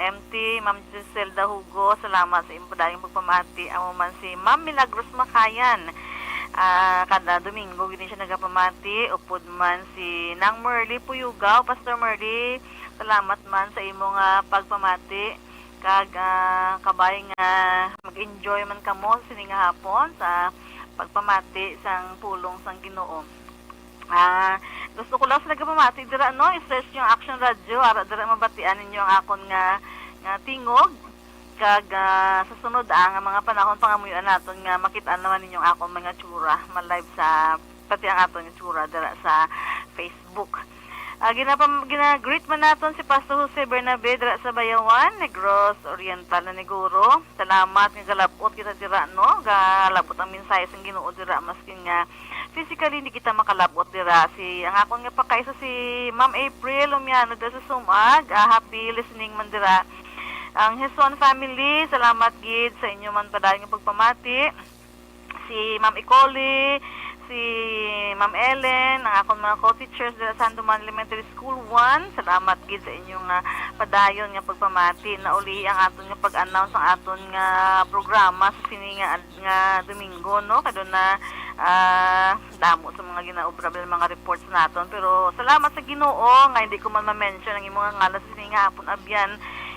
MT, Ma'am Giselda Hugo, salamat sa imong pagpamati. Amo man si Ma'am Milagros Makayan. Kada Domingo gini siya nagapamati. Upod man si Nang Merly Puyugaw, Pastor Merly, salamat man sa imong pagpamati. Kag kabay nga mag-enjoy man kamo sa sining hapon sa pagpamati sang pulong sang Ginoo. Gusto ko lang sa nagpamati dira no, i-search yung Action Radio ara dira mabatian ninyo ang akon nga tingog. Kag sa sunod ang mga panahon pangamuyon naton nga makita naman ninyong akong mga tsura ma-live sa pati ang aton nga tsura dira sa Facebook. Gina-greet man naton si Pastor Jose Bernabe dira sa Bayawan, Negros Oriental na Neguro. Salamat nga galabot kita dira no, galabot ang mensahe sang Ginoo dira maskin nga physically hindi kita makalabot dira. Ang akon nga pakaisa si Ma'am April Umiano dira sa Sumag. Happy listening man dira. Ang Heson family, salamat gid sa inyo man padayon nga pagpamati. Si Ma'am Icoli, si Ma'am Ellen, ang akong mga co-teachers dira sa Sandoman Elementary School 1, salamat gid sa inyong padayon nga pagpamati. Na uli ang aton nga pag-announce ang aton nga programa sa sini nga Domingo no, kadto na damo sa mga ginaobra mga reports naton. Pero salamat sa Ginoo nga hindi ko man ma-mention ang imong ngalan sa sini nga hapon abyan.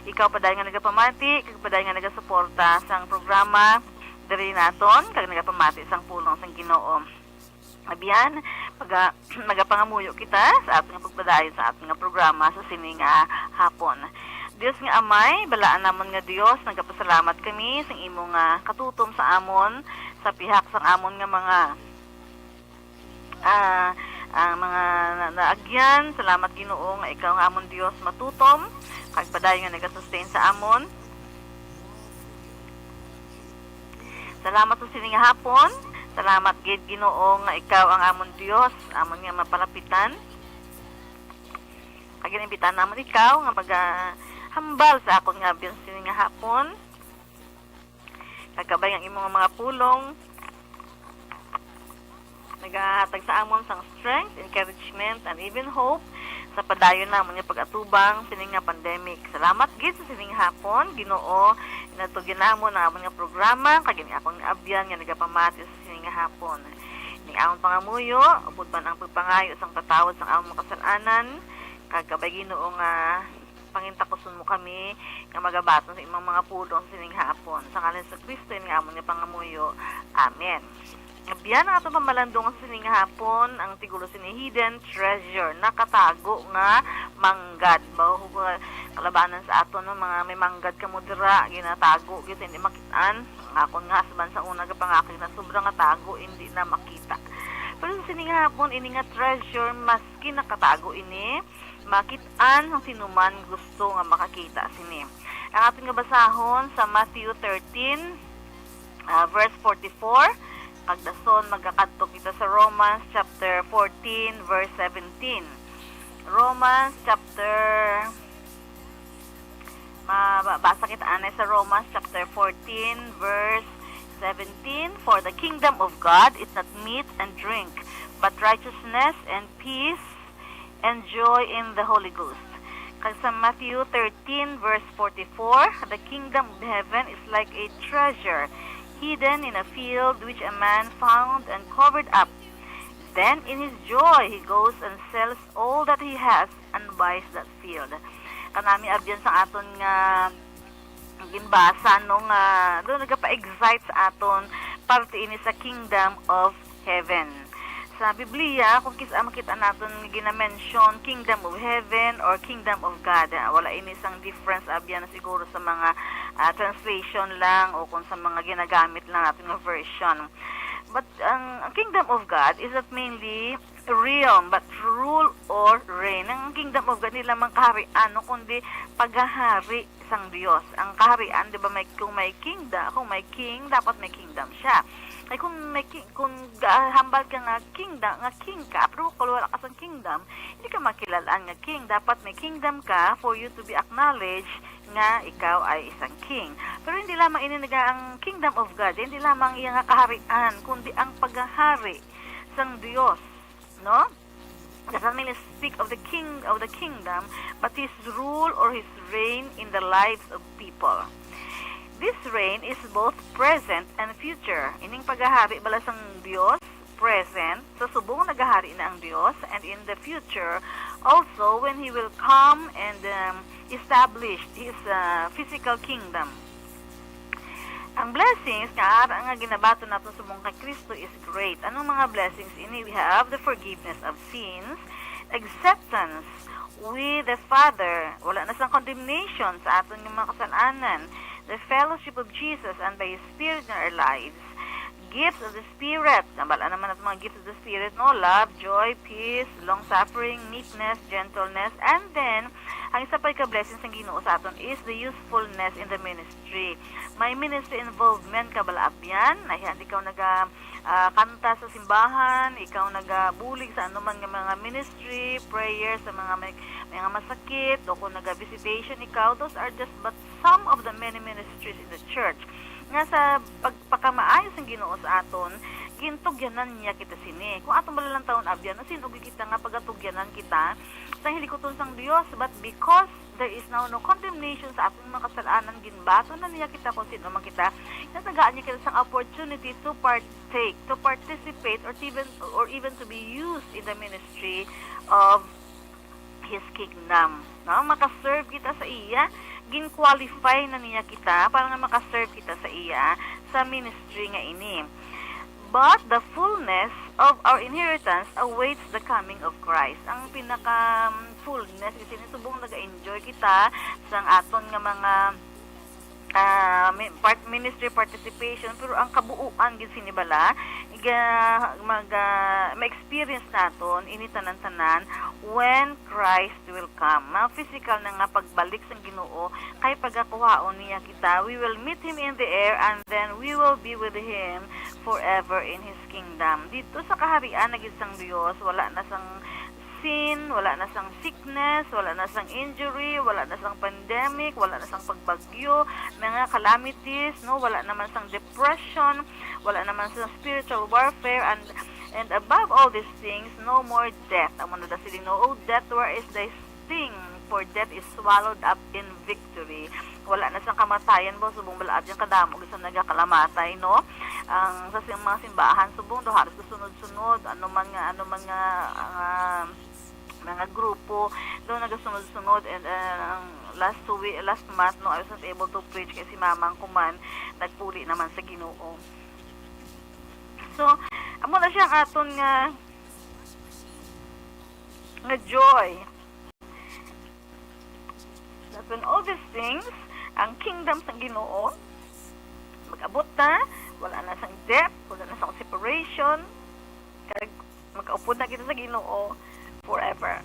Ikaw padayon nga nagapamati, kag padayon nga nagasuporta sang programa diri naton, kag nagapamati sang pulong sang Ginoo. Abiyan, magapangamuyo kita sa ating pagpadayon sa ating programa sa sining hapon. Dios nga Amay, balaan namon nga Dios, nagapasalamat kami sa imong katutom sa amon, sa pihak sang amon nga mga naagyan. Salamat Ginoo nga ikaw nga amon Dios matutom, kag padayon nga nagasustain sa amon. Salamat sa sining hapon. Salamat gid Ginoo nga ikaw ang amon Dios, amon nga mapalapitan. Kag inimbitan namon ikaw nga maghambal sa akon nga biyan sining hapon. Kagabay ang imong mga pulong. Nagahatag sa amon sang strength, encouragement, and even hope sa padayon namon nga pag-atubang sining nga pandemic. Salamat gid sa sining hapon Ginoo, inatugyan namon ang amon nga programa kag ini akong abyan nga nagapamati sa sining nga hapon. Ning amon pangamuyo, upod man ang pagpangayo sang patawad sang amon makasalanan, kag kabay Ginoo nga pangintakuson mo kami nga magabaton sa imong mga pulong sa sining hapon. Sa ngalan sa Kristo nga amon nga pangamuyo. Amen. Biyan ang atong pamalandong sa sining hapon, ang tigulo sini hidden treasure, nakatago nga manggad. Bawo kalabanan sa aton no, mga may manggad ka mo dira, ginatago gid hindi makitaan. Akon nga saban sa una ga pangakit na sobrang nga tago hindi na makita. Pero sa sining hapon ini nga treasure maski nakatago ini, makitaan ang sinuman gusto nga makakita sini. Ang ating nga basahon sa Matthew 13 verse 44. Pagdason magkakadto kita sa Romans chapter 14 verse 17. Romans chapter basa kita anay sa Romans chapter 14 verse 17. For the kingdom of God is not meat and drink, but righteousness and peace and joy in the Holy Ghost. Kag sa Matthew 13 verse 44, the kingdom of heaven is like a treasure hidden in a field which a man found and covered up. Then in his joy he goes and sells all that he has and buys that field. Kanami abyan sa aton nga ginbasa nung doon nagapa-excite sa aton parte ini sa kingdom of heaven. Sa Biblia, kung kisa makita natin gina-mention kingdom of heaven or kingdom of God, wala ini isang difference abyan na siguro sa mga translation lang o kung sa mga ginagamit lang natin ng version. But ang kingdom of God is not mainly realm but rule or reign. Ang kingdom of God nila mang kaharian no, kundi paghahari sang Dios. Ang kaharian, di ba, kung may king, dapat may kingdom siya. Ay kung hambal ka nga king ka, pero kung wala ka sa kingdom, hindi ka makilalaan nga king. Dapat may kingdom ka for you to be acknowledged nga ikaw ay isang king. Pero hindi lamang ininaga ang kingdom of God, hindi lamang iya nga kaharian, kundi ang paghahari sang Dios, no? doesn't merely speak of the kingdom, but his rule or his reign in the lives of people. This reign is both present and future. Ining paghahari bala sang Dios, present, sa subong nagahari na ang Dios, and in the future, also when He will come and establish His physical kingdom. Ang blessings nga ginabato natin sa mong kay Kristo is great. Anong mga blessings ini? We have the forgiveness of sins, acceptance with the Father, wala na sang condemnation sa aton ng mga kasalanan, the fellowship of Jesus and by His Spirit in our lives, gifts of the Spirit, nabala naman natin mga gifts of the Spirit, no? Love, joy, peace, long-suffering, meekness, gentleness, and then, ang isa pa ka-blessings ng Ginoo sa aton is the usefulness in the ministry. May ministry involvement ka bala abyan, ayan, ikaw kanta sa simbahan, ikaw nagabulig sa anuman nga mga ministry, prayers sa mga masakit, o kung naga-visitation ikaw, those are just but some of the many ministries in the church. Nga sa pagpakamaayos ng Ginoo sa aton, gintugyanan niya kita sini. Kung atong malalang taon abyan, sinugi kita nga pagatugyanan kita sa hilikoton sang Dios, but because there is now no condemnation sa ating mga kasalanan, ginbato na niya kita kung sino man kita, natagaan niya kita sang opportunity to partake, to participate, or even to be used in the ministry of His kingdom. No? Makaserve kita sa iya, gin-qualify na niya kita para nga makaserve kita sa iya sa ministry nga ini. But the fullness of our inheritance awaits the coming of Christ. Ang pinaka-fullness, kasi nisubong nag-enjoy kita sa aton nga mga ministry participation, pero ang kabuuan gid sinibala ma-experience naton ini tanan-tanan when Christ will come. Physical na nga pagbalik sang Ginoo kay pagakuhaon niya kita, we will meet Him in the air and then we will be with Him forever in His kingdom. Dito sa kaharian na gid sang Dios, wala na sang sin, wala na sang sickness, wala na sang injury, wala na sang pandemic, wala na sang pagbagyo, mga calamities, no, wala naman sang depression, wala naman sang spiritual warfare, and above all these things, no more death. Amo na sila, no, oh death, where is thy sting? For death is swallowed up in victory. Wala na sang kamatayan bo, subong balaad yung kadamo gusto nagakalamatay, no? Ang sa mga simbahan subong do halos sunod-sunod ano mga grupo do nagasunod-sunod, and last month, no, I was not able to preach kasi si Mamang Kuman nagpuli naman sa Ginoo. So amo na siyang aton nga joy. That when all these things, ang kingdom sa Ginoo mag-abot na, wala na sang death, wala na sang separation, kaya mag-upod na kita sa Ginoo forever.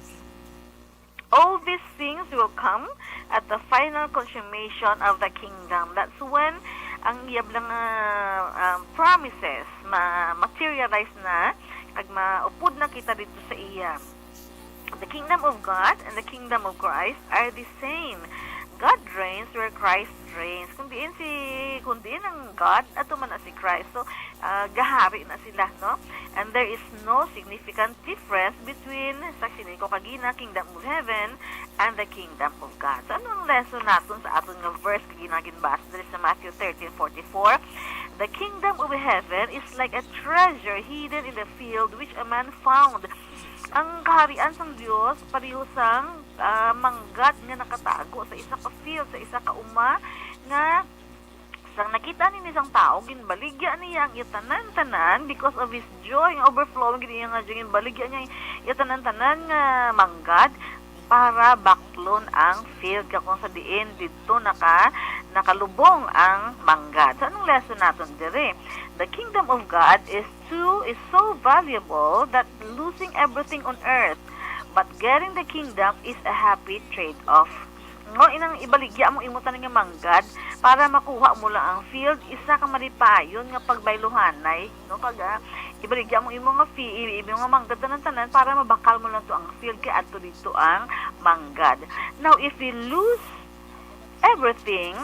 All these things will come at the final consummation of the kingdom. That's when ang iyablang promises ma-materialize na, kag maupod na kita dito sa iya. The kingdom of God and the kingdom of Christ are the same. God reigns where Christ reigns. Kung diin ang God, ato man na si Christ. So, gahari na sila, no? And there is no significant difference between, saksi ko kagina, kingdom of heaven and the kingdom of God. So, anong lesson natin sa aton nga verse kagina ginbasa? There is sa Matthew 13:44. The kingdom of heaven is like a treasure hidden in the field which a man found. Ang kaharian sang Dios pareho sang manggat nga nakatago sa isa ka field, sa isa ka uma, nga sang nakita ni isang tao, ginbaligya niya ang itanan-tanan because of his joy, ang overflowing niya nga ginbaligya niya itanan-tanan nga manggad para baklon ang field kung sa diin dito nakalubong ang manggad. So anong lesson natin dire? The kingdom of God is so valuable that losing everything on earth but getting the kingdom is a happy trade-off. No, inang ibaligya mo imutan nga manggad para makuha mo lang ang field, isa ka maripayon nga pagbayluhanay, no, kaga ibaligya mo imo nga imo nga manggad tanan para mabakal mo lang to ang field kay adto dito ang manggad. Now if we lose everything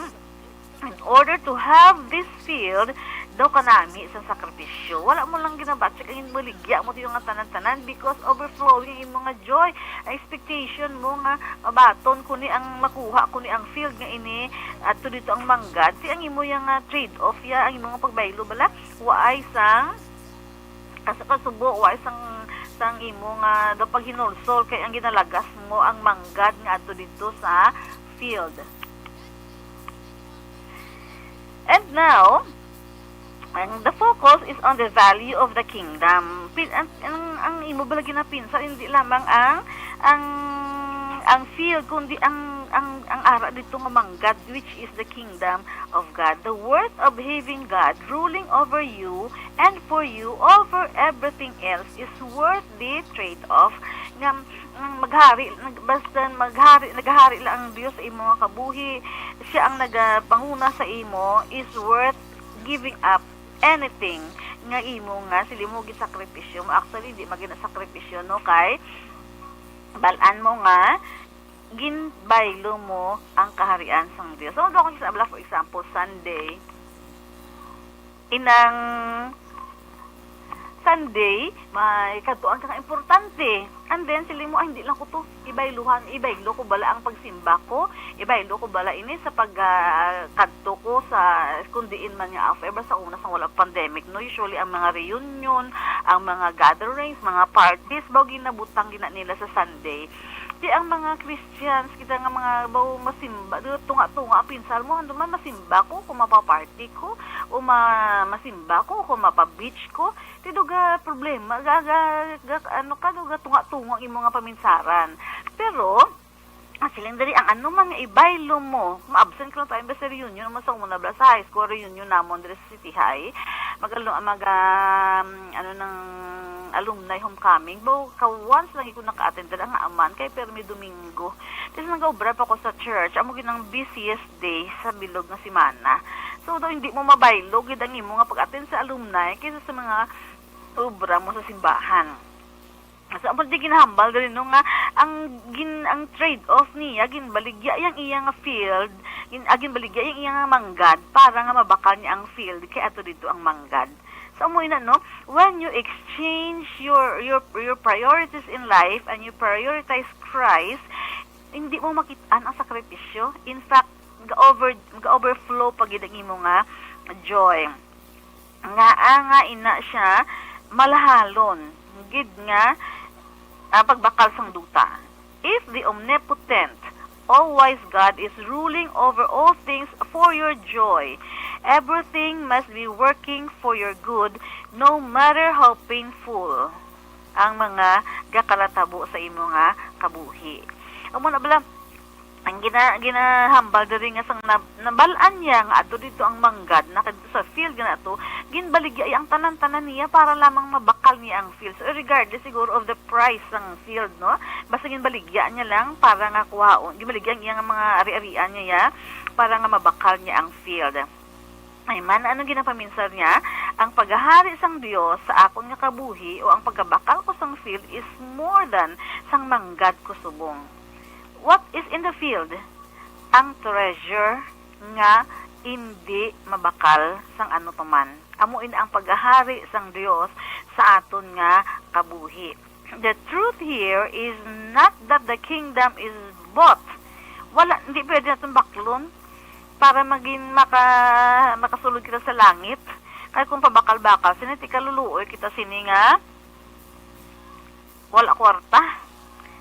in order to have this field, daw kanami isang sakripisyo. Wala mo lang ginabatsik ang maligya mo yung nga tanan-tanan because overflowing ang imong nga joy, ang expectation mo nga mabaton kuni ang makuha kuni ang field nga ini at dito ang manggad si ang imo yang trade off ya ang imo nga pagbaylo bala waay sang kasubo waay sang imo nga daw pag hinulsol kay ang ginalagas mo ang manggad nga adto dito sa field. And now, the focus is on the value of the kingdom. Ang imo bala ginapinsa hindi lamang ang field kundi ang ara dito nga manggad which is the kingdom of God. The worth of having God ruling over you and for you over everything else is worth the trade-off. Nga naghari lang ang Dios sa imo nga kabuhi. Siya ang nagapanguna sa imo is worth giving up anything nga imo nga silimo gisakripisyo mo. Actually di magina sakripisyo no kay balaan mo nga ginbaylo mo ang kaharian sang Dios. So do ko sa for example Sunday inang Sunday may katuan ka nga importante and then sili mo hindi lang ko to ibaylo ko bala ang pagsimba ko, ibaylo ko bala ini sa pagkadto ko sa kundiin man nga ever sa una sa wala pandemic no. Usually ang mga reunion, ang mga gatherings, mga parties baw ginabutang gina nila sa Sunday. Di ang mga Christians kita nga mga baw masimba tunga-tunga pinsal mo ando man masimba ko kung mapaparty ko o masimba ko kung mapa-beach ko ti duga problema duga tunga-tunga imo nga paminsaran. Pero siling dari ang ano man nga ibaylo mo ma-absent ka lang tayo sa reunion naman sa una bla sa high school reunion namon diri sa City High ng alumni homecoming bo ka once lang ko naka-attend ang aman kay permi Domingo tapos nag-obra pa ko sa church amo ginang busiest day sa bilog nga semana so daw hindi mo mabaylo gid ang imo nga pag-attend sa alumni kaysa sa mga obra mo sa simbahan. So amo di ginahambal diri no nga ang trade off niya ginbaligya yang iya nga field ginbaligya yang iya nga manggad para nga mabakal niya ang field kay ato dito ang manggad. So mo ina no when you exchange your priorities in life and you prioritize Christ hindi mo makitaan ang sakripisyo. In fact ga-overflow pag gid ang imo nga joy nga ina siya malahalon gid nga pagbakal sang duta. If the omnipotent all-wise God is ruling over all things for your joy, everything must be working for your good no matter how painful ang mga gakalatabo sa imo nga kabuhi. Amo na bala ang ginahambal diri nga sang nabalaan niya nga adto dito ang manggad na kadto sa field nga ato ginbaligya ang tanan-tanan niya para lamang mabakal niya ang field. So regardless siguro of the price ng field no basta ginbaligya niya lang para nga kuhaon ginbaligya niya nga mga ari-arian niya para nga mabakal niya ang field. Ay man ano ginapaminsar niya ang paghahari sang Dios sa akon nga kabuhi o ang pagkabakal ko sang field is more than sang manggad ko subong. What is in the field? Ang treasure nga hindi mabakal sang ano paman. Amuin ang paghahari sang Dios sa aton nga kabuhi. The truth here is not that the kingdom is bought. Wala, hindi pwede natin baklon para maging makasulod kita sa langit. Kaya kung pabakal-bakal, siniti kaluluoy kita sini nga wala kwarta.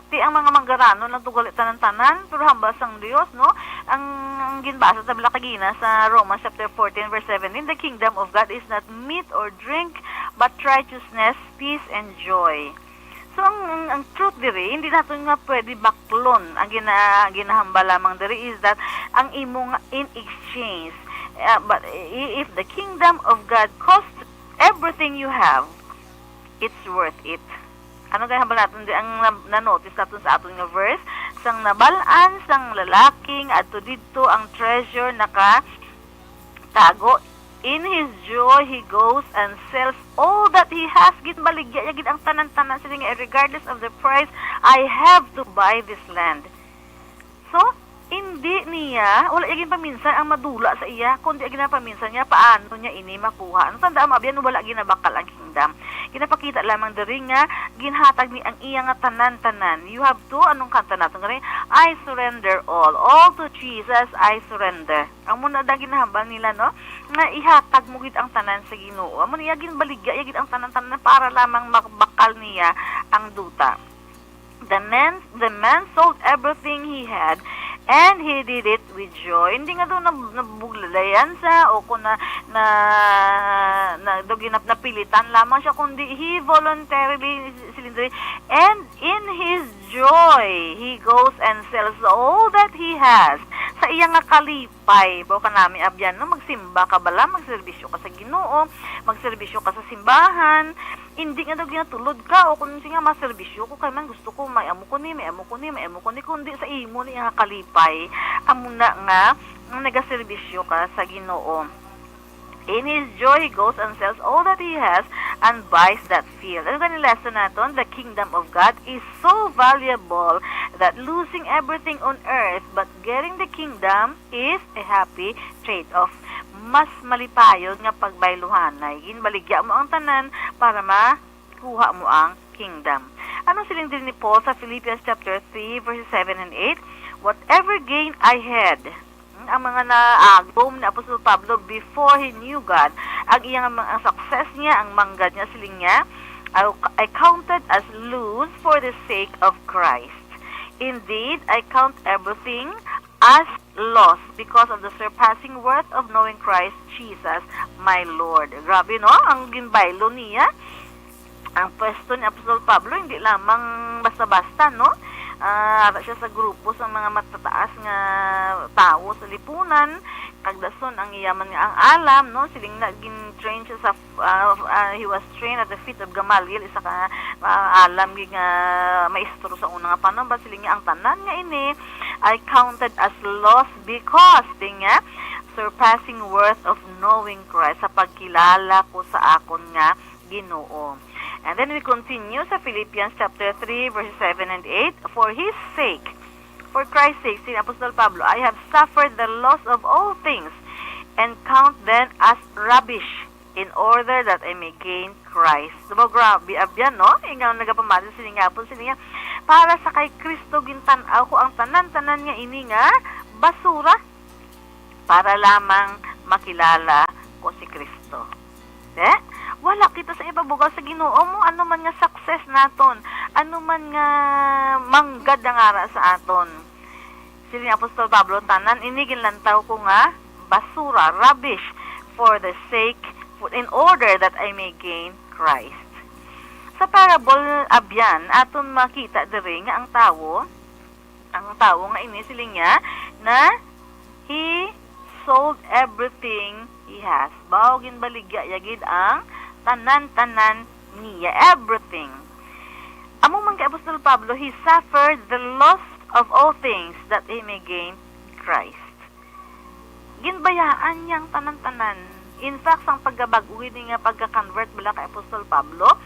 Ti ang mga manggarano lang tugalit tanan-tanan pero hambas ang Dios no ang ginbasa sa Blakagina sa Romans chapter 14 verse 17 the kingdom of God is not meat or drink but righteousness, peace and joy. So ang truth diri hindi nato nga pwede baklon ang ginahambal lamang diri is that ang imong in exchange but if the kingdom of God costs everything you have it's worth it. Ano kaya hambal natin ang na-notice natin sa aton nga verse sang nabalaan sang lalaking adto didto ang treasure tago in his joy he goes and sells all that he has gid baligya gid ang tanan-tanan sila regardless of the price I have to buy this land. So in kundi niya, wala igin paminsan ang madula sa iya, kundi igin paminsan niya, paano niya ini makuha. Ano tanda mo, abyan, wala ginabakal ang kingdom. Ginapakita lamang diri nga, ginhatag ni ang iya nga tanan-tanan. You have to, anong kanta natin gani? I surrender all to Jesus, I surrender. Ang muna da ginahambal nila, no? Nga ihatag mo gid ang tanan sa Ginoo. Amo niya gin baligya, gid ang tanan-tanan para lamang makbakal niya ang duta. The man sold everything he had, and he did it with joy. Hindi nga daw nabuglalayan sa o kung napilitan lamang siya, kundi he voluntarily silindri, and in his joy he goes and sells all that he has. Sa iya nga kalipay, bawa ka namin abyan, no? Magsimba ka bala, magserbisyo ka sa Ginoo, magserbisyo ka sa simbahan, hindi nga daw ginatulod ka, o kung siya nga maserbisyo ko, kay man gusto ko, may amo ko ni, kundi sa imo ni nga kalipay, amo na nga, nagaserbisyo ka sa Ginoo. In his joy, he goes and sells all that he has and buys that field. Ano ganyung lesson natin? The kingdom of God is so valuable that losing everything on earth but getting the kingdom is a happy trade-off. Mas malipayon nga pagbayluhanay. Ginbaligya mo ang tanan para makuha mo ang kingdom. Anong siling din ni Paul sa Philippians chapter 3 verses 7 and 8? Whatever gain I had, ang mga naagom ni Apostol Pablo before he knew God, ang iyang ang success niya, ang manggad niya, siling niya, I counted as lose for the sake of Christ. Indeed, I count everything as loss because of the surpassing worth of knowing Christ Jesus, my Lord. Grabe, no? Ang ginbaylo niya, ang pwesto ni Apostol Pablo, hindi lamang basta-basta, no? Siya sa grupo sa mga matataas nga tao sa lipunan, kagdason ang iyaman nga ang alam, no? Siling nagin-train siya sa he was trained at the feet of Gamaliel, isa ka alam nga maestro sa unang nga panahon. Ba siling nga ang tanan nga ini I counted as loss because nga surpassing worth of knowing Christ, sa pagkilala ko sa akon nga Ginoo. And then we continue sa Philippians chapter 3 verses 7 and 8. For his sake, for Christ's sake, si Apostol Pablo, I have suffered the loss of all things and count them as rubbish in order that I may gain Christ. Diba, grabe, abyan, no? Ingaw nagapamatin sininga po sininga. Para sa kay Kristo gintanaw ko ang tanan-tanan nga ini nga basura para lamang makilala ko si Kristo. Wala kita sa ipabugaw sa Ginoo mo, ano man nga success naton, ano man nga manggad ang ara sa aton. Sili ni Apostol Pablo, tanan inigin lantaw ko nga basura, rubbish, for the sake, in order that I may gain Christ. Sa parable abyan, aton makita diri nga ang tawo nga ini siling niya na he sold everything he has. Bawagin baligya yagid ang tanan-tanan niya, everything. Among man kay Apostol Pablo, he suffered the loss of all things that he may gain Christ. Ginbayaan niyang tanan-tanan. In fact, ang pagkabaguhin nga pagka-convert bala kay Apostol Pablo,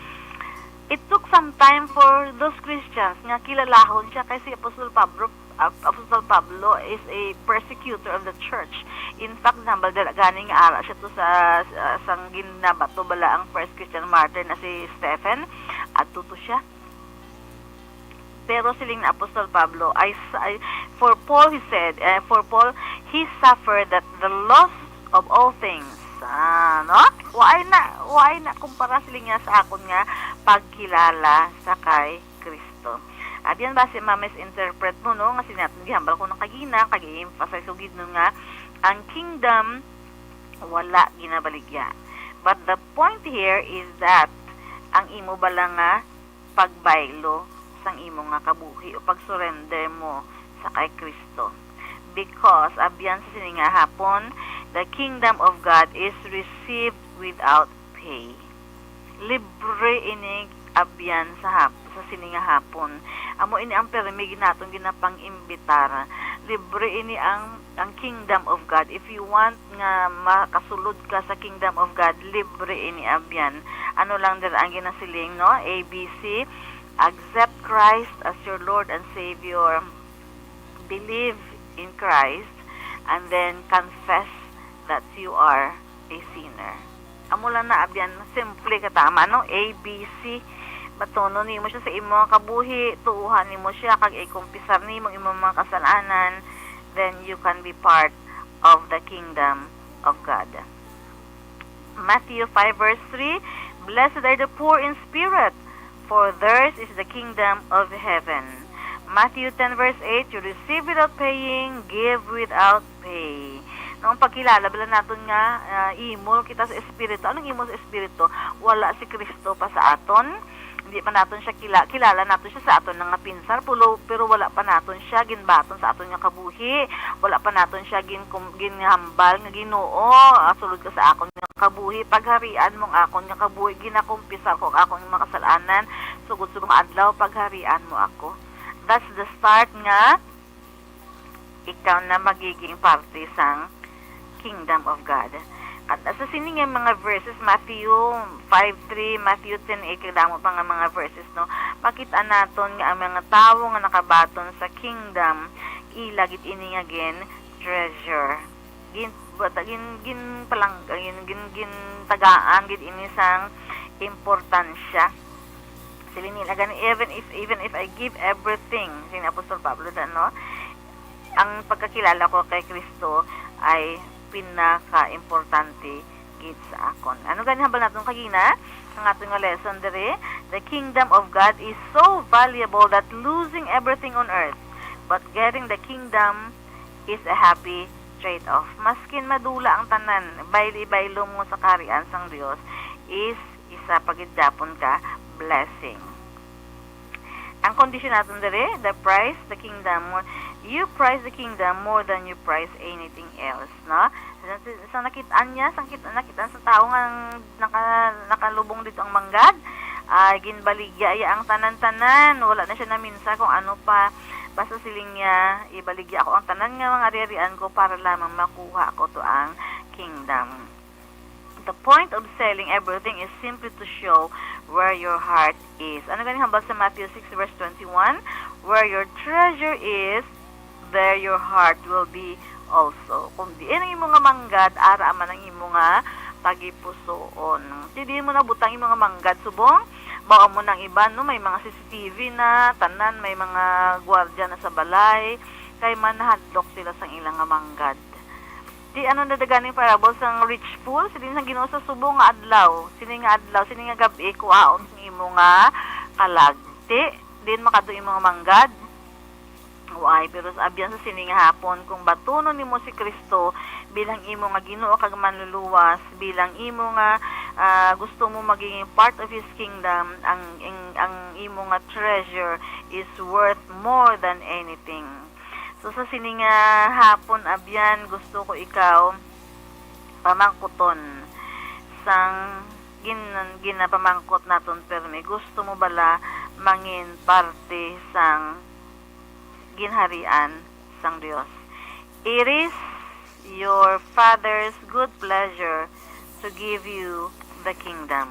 it took some time for those Christians nga kilalahon siya kasi Apostol Pablo is a persecutor of the church. In fact, nambal ganing ara siya to sa sanggin na bato bala ang first Christian martyr na si Stephen at tuto siya. Pero siling na Apostol Pablo, for Paul he said, he suffered that the loss of all things. No? Why na kumpara siling nga sa akon nga pagkilala sa kay Kristo. At yan ba si ma-misinterpret mo, no? Nga sinatong gihambal ko ng kagina, kag-i-emphasize ko gid nga ang kingdom wala ginabaligya. But the point here is that ang imo bala nga pagbaylo sang imo nga kabuhi o pagsurrender mo sa kay Kristo. Because abyan sa sininga hapon, the kingdom of God is received without pay. Libre ini abyan sa sininga hapon. Amo ini ang permig naton ginapang imbitara. Libre ini ang kingdom of God. If you want nga makasulod ka sa kingdom of God, libre ini abyan. Ano lang din ang ginasiling, no? ABC, accept Christ as your Lord and Savior. Believe in Christ, and then confess that you are a sinner. Amo lang na abyan simple katama no, A B C. Batono nimo siya sa imong kabuhi, tuuhan nimo siya kag ikumpisar nimo imong mga kasalanan, then you can be part of the kingdom of God. Matthew 5 verse 3, Blessed are the poor in spirit, for theirs is the kingdom of heaven. Matthew 10 verse 8, You receive without paying, give without pay. Noong pagkilala, bala natin nga, imol kita sa espiritu. Anong imol sa espiritu? Wala si Kristo pa sa aton. Hindi pa natin siya kilala natin siya sa aton nga pinsar, pero wala pa natin siya ginbaton sa aton nga kabuhi. Wala pa natin siya ginhambal nga Ginoo. Sulod ka sa akon nga kabuhi. Pagharian mong akon nga kabuhi, ginakumpisar ko ang akong mga kasalanan. Sugod-sugod adlaw, pagharian mo ako. That's the start nga ikaw na magiging parte sang kingdom of God. At sa sining nga mga verses, Matthew 5:3, Matthew 10:8, kadamo pa nga mga verses, no? Makita naton nga ang mga tawo nga nakabaton sa kingdom, ilagit ini nga treasure. Gin tagaan gid ini sang importansya. Sila nila gani, even if I give everything, sin Apostol Pablo no? Ang pagkakilala ko kay Kristo ay pinaka-importante gid sa akon. Ano gani hambal naton kagina? Ang aton nga lesson dere, the kingdom of God is so valuable that losing everything on earth, but getting the kingdom is a happy trade-off. Maskin madula ang tanan, baylo mo sa karian sang Dios is isa pagidapon ka blessing. Ang condition natin dere, the kingdom, you price the kingdom more than you price anything else, no? Sa nakitaan niya, nakitaan sa tao nga nakalubong dito ang manggad, ginbaligya iya ang tanan-tanan, wala na siya naminsa kung ano pa, basta siling niya, ibaligya ako ang tanan nga mga ari-arian ko para lamang makuha ko to ang kingdom. The point of selling everything is simply to show where your heart is. Ano ganing hambal sa Matthew 6 verse 21? Where your treasure is, there your heart will be also. Kung di ang imo nga manggad, ara man ang imo nga tagipusoon. Di mo na butang imo nga manggad subong. Bawa mo ng iba, no? May mga CCTV na, tanan, may mga gwardiya na sa balay, kay manahadlok sila sa ilang nga manggad. Di ano nadaganing parable sang rich fool, sila sang Ginoo sa subong nga adlaw, sini nga gabi, kuhaon sa imo nga kalagti, din makado imo nga manggad. Uay, pero sa abyan sa sini nga hapon, kung batunon nimo si Kristo bilang imo nga Ginoo kag manluluwas, bilang imo nga gusto mo maging part of His kingdom, ang imo nga treasure is worth more than anything. So sa sini nga hapon abyan, gusto ko ikaw pamangkuton sang ginapamangkot naton permi. Gusto mo bala mangin parte sang ginharian sang Dios. It is your Father's good pleasure to give you the kingdom.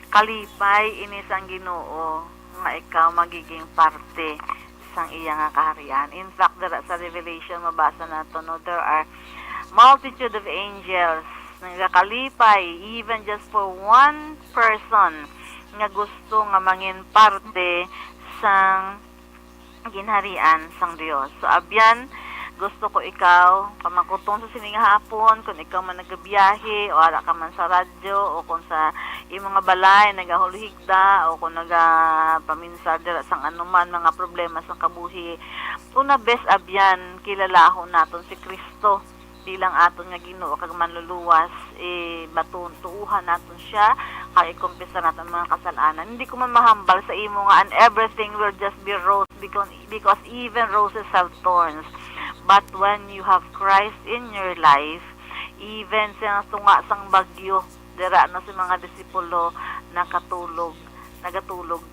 Kalipay ini sang Ginoo nga ikaw magiging parte sang iya nga kaharian. In fact, sa Revelation mabasa nato, no, there are multitude of angels nga kalipay even just for one person nga gusto nga mangin parte sang ginharian sang Dios. So abyan, gusto ko ikaw pamangkuton sa sining hapon, kung ikaw man nagabiyahe o ara ka man sa radyo o kung sa imong nga balay nagahulhigda o kung nagapaminsar dira sang anuman mga problema sa kabuhi, una best abyan kilalahon naton si Kristo bilang aton nga Ginoo kag manluluwas, tuuhan naton siya kay ikumpisa naton mga kasalanan. Hindi ko man mahambal sa imo nga and everything will just be rose because even roses have thorns. But when you have Christ in your life, even sa tunga sang bagyo, dira na si mga disipulo nagatulog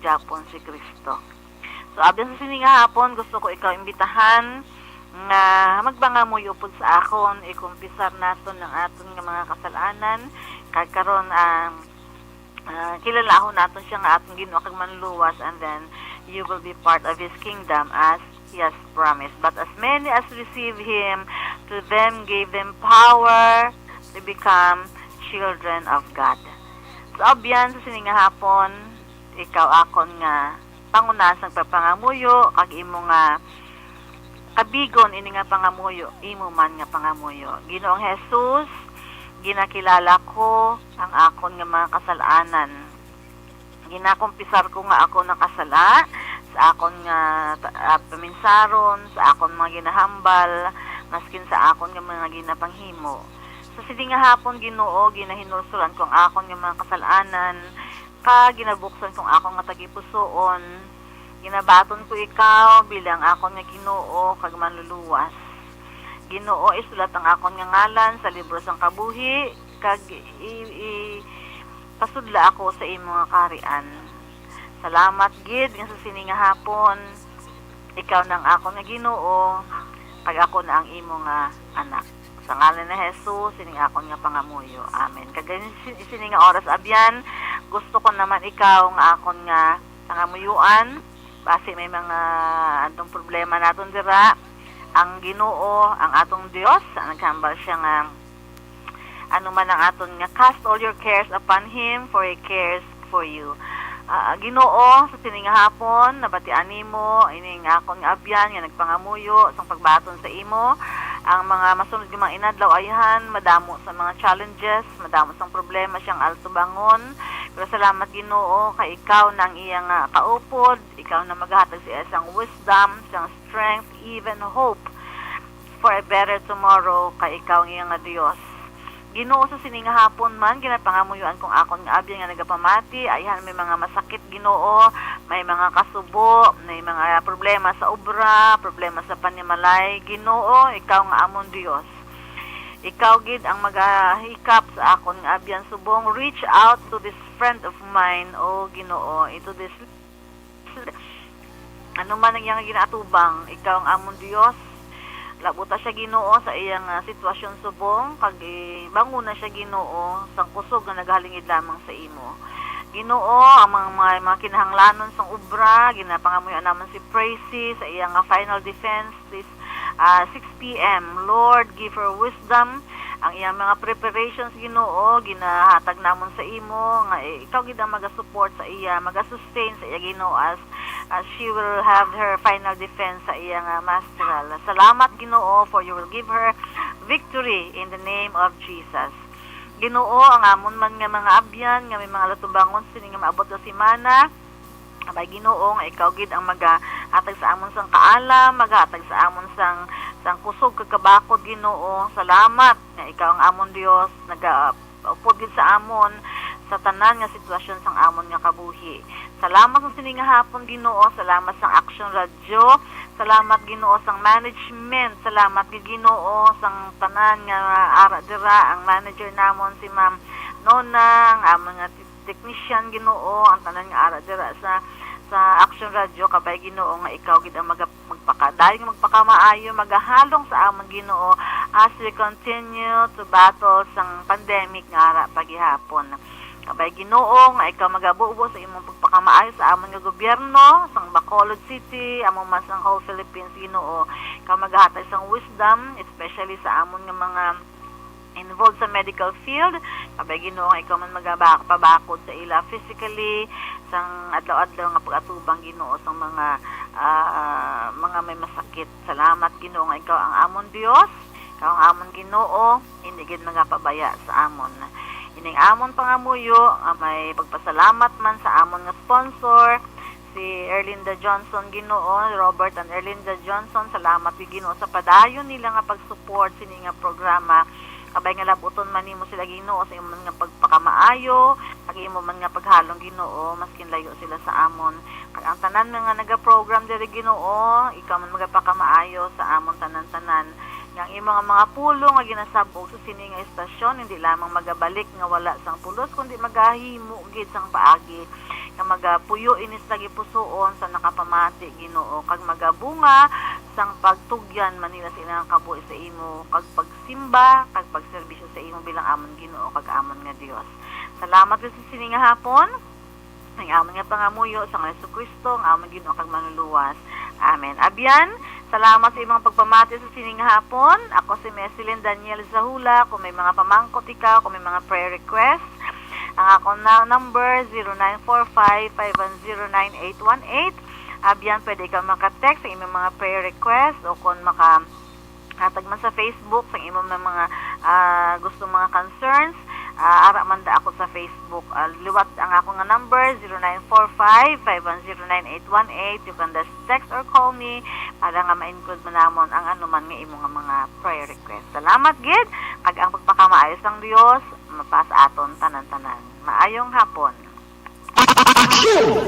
japon si Kristo. So abyan sa sining hapon, gusto ko ikaw imbitahan nga magbanga mo upod sa akon, ikumpisar naton ang aton nga mga kasalanan, kag karon kilalahon naton siya nga aton Ginoo kag manluwas, and then you will be part of His kingdom as He has promised. But as many as receive Him, to them gave them power to become children of God. So, abyan sa sininga hapon, ikaw akon nga pangunas nagpapangamuyo, kag imo nga kabigon ini nga pangamuyo, imo man nga pangamuyo. Ginoong Jesus, ginakilala ko ang akon nga mga kasalanan. Ginakumpisar ko nga ako nakasala sa akon nga paminsaron, sa akon mga ginahambal, maskin sa akon nga mga ginapanghimo. Sa sininga hapon, Ginoo, ginahinulsuran ko ang akon nga mga kasalanan, ginabuksan kong akong nga tagipusoon, ginabaton ko ikaw bilang akon nga Ginoo kag manluluwas. Ginoo, isulat ang akon nga ngalan sa libro sang kabuhi kag pasudla ako sa imo nga karian. Salamat gid nga sa sini nga hapon, ikaw nang akon nga Ginoo kag ako na ang imo nga anak. Sa ngalan ni Jesus, sining akon nga pangamuyo. Amen. Kag sining nga oras abyan, gusto ko naman ikaw nga akon nga pangamuyuan, base may mga atong problema naton dira, ang Ginoo, ang atong Dios, naghambal siya nga ano man ang aton nga cast all your cares upon Him, for He cares for you. Ginoo, sa sining nga hapon, nabatian nimo ining akon nga abyan nga nagpangamuyo sang pagbaton sa imo. Ang mga masunod ng mga inadlaw ayhan, madamo sa mga challenges, madamo sa problema siyang altubangon. Pero salamat Ginoo kay ikaw nang iyang kaupod, ikaw na maghatag sa isang wisdom, isang strength, even hope for a better tomorrow kay ikaw ang iyang Dios. Ginoo, sa sining nga hapon man, ginapangamuyuan kong akon nga abyan nga nagapamati, ayhan may mga masakit Ginoo, may mga kasubo, may mga problema sa obra, problema sa panimalay. Ginoo, ikaw nga amon Dios. Ikaw gid ang magahikap sa akon nga abyan subong. Reach out to this friend of mine, O Ginoo, ito this ano man ang iyang ginaatubang, ikaw ang amon Dios. Labuta siya Ginoo sa iyang sitwasyon subong, kag banguna siya Ginoo sang kusog nga naghalingid lamang sa imo. Ginoo, ang mga kinahanglanon sang obra, ginapangamuyan naman si Praisy sa iyang final defense this 6 p.m. Lord, give her wisdom. Ang iyang mga preparations Ginoo, ginahatag namon sa imo nga ikaw gid ang maga-support sa iya, maga-sustain sa iya Ginoo as she will have her final defense sa iyang masteral. Salamat Ginoo, for you will give her victory in the name of Jesus. Ginoo, ang amon man nga mga abyan nga may mga latubangon sini nga maabot sa semana, abay Ginoo nga ikaw gid ang magahatag sa amon sang kaalam, magahatag sa amon sang kusog kagkabakod Ginoo. Salamat nga ikaw ang amon Dios, nagaupod gid sa amon sa tanan nga sitwasyon sang amon nga kabuhi. Salamat sa sining nga hapon Ginoo, salamat sang Action Radio, salamat Ginoo sang management, salamat gid Ginoo sang tanan nga ara dira, ang manager namon si Ma'am Nona, ang among nga technician Ginoo, ang tanan nga ara dira sa Action Radio, kabay Ginoo nga ikaw gid ang magpakamaayo, magahalong sa amon Ginoo as we continue to battle sang pandemic nga ara pagihapon. Kabay Ginoo nga ikaw magabubo sa imong pagpakamaayo sa amon nga gobyerno sang Bacolod City, among mas ang whole Philippines Ginoo. Ikaw maghatag sang wisdom, especially sa amon nga mga involved sa medical field. Kabay Ginoo nga ikaw man magpabakod sa ila physically sang adlaw-adlaw nga pag-atubang Ginoo sang mga may masakit. Salamat Ginoo nga ikaw ang amon Dios, ikaw ang amon Ginoo, hindi gid magapabaya sa amon. Ining amon pangamuyo, may pagpasalamat man sa amon nga sponsor, si Erlinda Johnson Ginoo, Robert and Erlinda Johnson. Salamat gid Ginoo sa padayon nila nga pag-support sini nga programa. Kabay nga labuton man nimo sila Ginoo sa imong nga pagpakamaayo, kag imo man nga paghalong Ginoo, maskin layo sila sa amon. Kag ang tanan nga naga-program diri Ginoo, ikaw man magapakamaayo sa amon tanan-tanan. Yang imong mga pulo nga ginasabog sa sini nga estasyon, hindi lamang magabalik nga wala sang pulos, kundi magahimo gid sang paagi nga magapuyo inis lagi pusoon sa nakapamati Ginoo, kag magabunga sang pagtugyan manila sa ilang kabuhi sa imo, kag pagsimba, kag pagserbisyo sa imo bilang amon Ginoo kag amon nga Dios. Salamat sa sini nga hapon. Ang amon nga pangamuyo sa Jesu Kristo, ang amon Ginoo kag manluluwas. Amen. Abyan, salamat sa imong pagpamati sa sining hapon. Ako si Mesilyn Daniel Zahula. Kung may mga pamangkot ikaw, kung may mga prayer request, ang ako na number 0945-5109818. Abyan, pwede ikaw maka-text sa imong mga prayer request o kung hatag man sa Facebook sa imong mga gusto mga concerns, ara man da ako sa Facebook. Liwat ang ako nga number 0945-5109818. You can just text or call me para nga ma-include mo namon ang anuman nga imong mga prayer request. Salamat gid kag ang pagpakamaayos ng Dios mapasa aton tanan-tanan. Maayong hapon.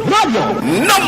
Radio